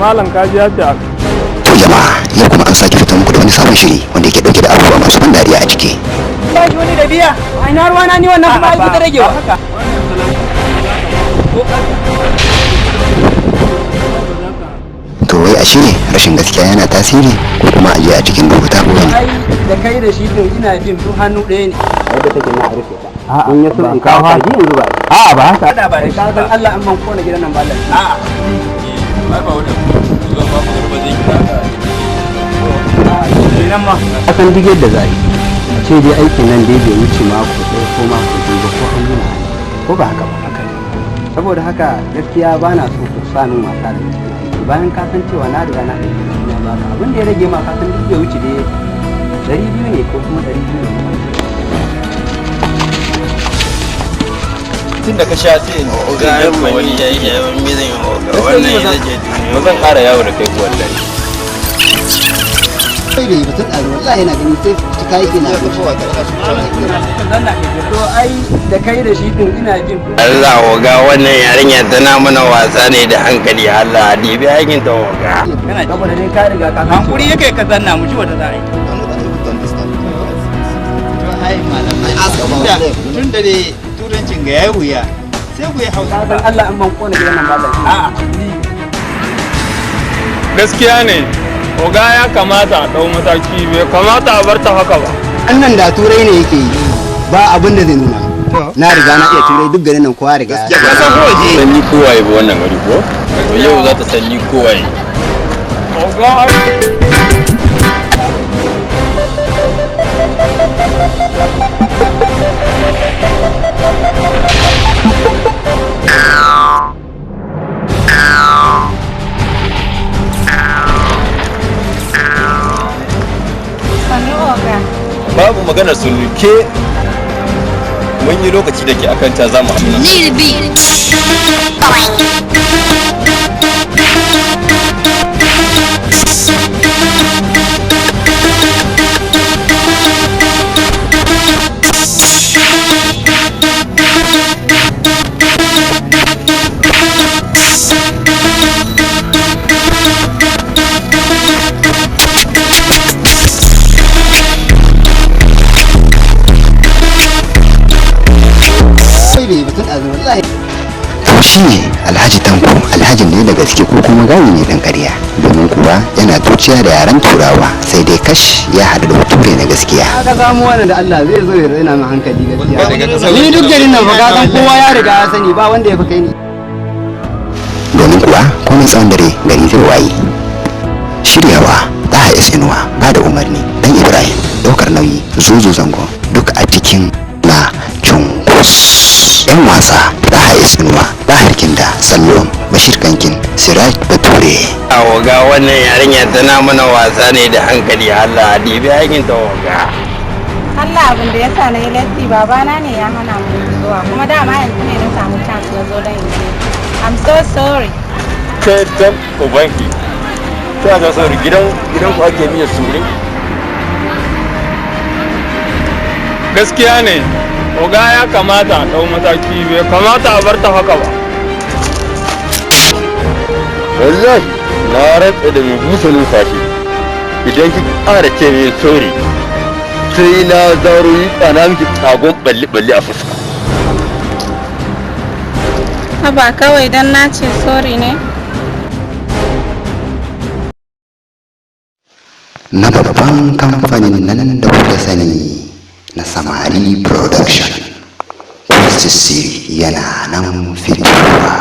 malam kaji ya ce. To jama'a, yau kuma an sake fito muku da wani sabon shiri wanda yake dauke da abubuwa masu ban dariya a ciki. Ba ji wani da biya, a ina ruwa na ni wannan kuma ai kuka rage wa haka. To wai a shiri rashin gaskiya yana tasiri ko kuma aje a cikin duhu ta ne? Ai da kai da shi din ina jin duk hannu ɗaya ne. Wadda take na rufe ta. In ya so in kawo haji in zuba. A'a ba haka. Kada ba da ka san Allah an ban kona gidan nan ba Allah. A'a. Ba wanda zuwa ba ku ba zai kira ka. Nan ma. Akan dige da zai. A ce dai aikin nan dai bai wuce mako ɗaya ko mako biyu ba ko an yi ko ba haka ba haka. Saboda haka gaskiya ba na so ku sa min wasa da gaskiya. Bayan ka san cewa na riga na aiki na ba ka abin da ya rage ma ka san duk bai wuce dai 200 ne ko kuma 200 ne. Tun da ka sha sai in ga wani yayi yawan mizin wannan ya je ba zan ƙara yawo da kai ko wallahi. Sai da batun ɗaro wallahi na gani sai cika yake na To ai da kai da shi din ina jin Allah waga wannan yarinya tana mana wasa ne da hankali Allah dibi aikin ta waga. kana saboda dai ka riga ka hankuri yake ka zanna mu ji wata zai. ai malamai tun da dai turancin ga yayi wuya sai ku yi hausa Ka san Allah an ban kona gidan nan ba Allah. A'a. Gaskiya ne, oga ya kamata a ɗau mataki, bai kamata a bar ta haka ba. annan da turai ne yake yi ba abin da zai nuna na riga na iya turai duk garin nan kowa riga ya Ka san ko je san ni kowaye ba wannan gari ko? To yau za ta san ni kowaye. Oga Babu magana ke mun yi lokaci da ke akan ta zamu haɗu nan. sai da batun ɗaro wallahi To shi ne Alhaji Tanko, alhajin ne da gaske ko kuma gawi ne dan ƙarya. Domin kuwa yana tuciya da yaren turawa sai dai kash ya haɗu da bature na gaskiya. aka samu wannan da Allah zai zo ya raina min hankali gaskiya ni duk garin nan fa ka san kowa ya riga ya sani ba wanda ya fi kai ni Domin kuwa komai tsawon dare gari zai waye. Shiryawa Taha Isinuwa ba da umarni dan Ibrahim ɗaukar nauyi Zuzu Zango duk a cikin na Cunkus. 'Yan wasa Taha Isinuwa, Tahir Kinda, Sallon, Bashir Kankin, Siraj Bature. A waga wannan yarinya tana mana wasa ne da hankali Allah dibi aikin ta waga. Allah abin da ya sa na yi latti babana ne ya hana mu zuwa kuma dama yanzu ne na samu chance na zo don yi. I'm so sorry. Kai tab ubanki. Ta ga sauri gidan ku ake miyar sure. gaskiya ne, oga ya kamata a ɗau mataki, bai kamata a bar ta haka ba. Wallahi na rantsa da mai busa numfashi idan ki ƙara ce mai sori sai na zaro yi tsana miki tsagon balli-balli a fuska. Haba kawai don na ce sorry ne. Na babban kamfanin nan da kuka sani na Samari Production. Siri yana nan fitowa.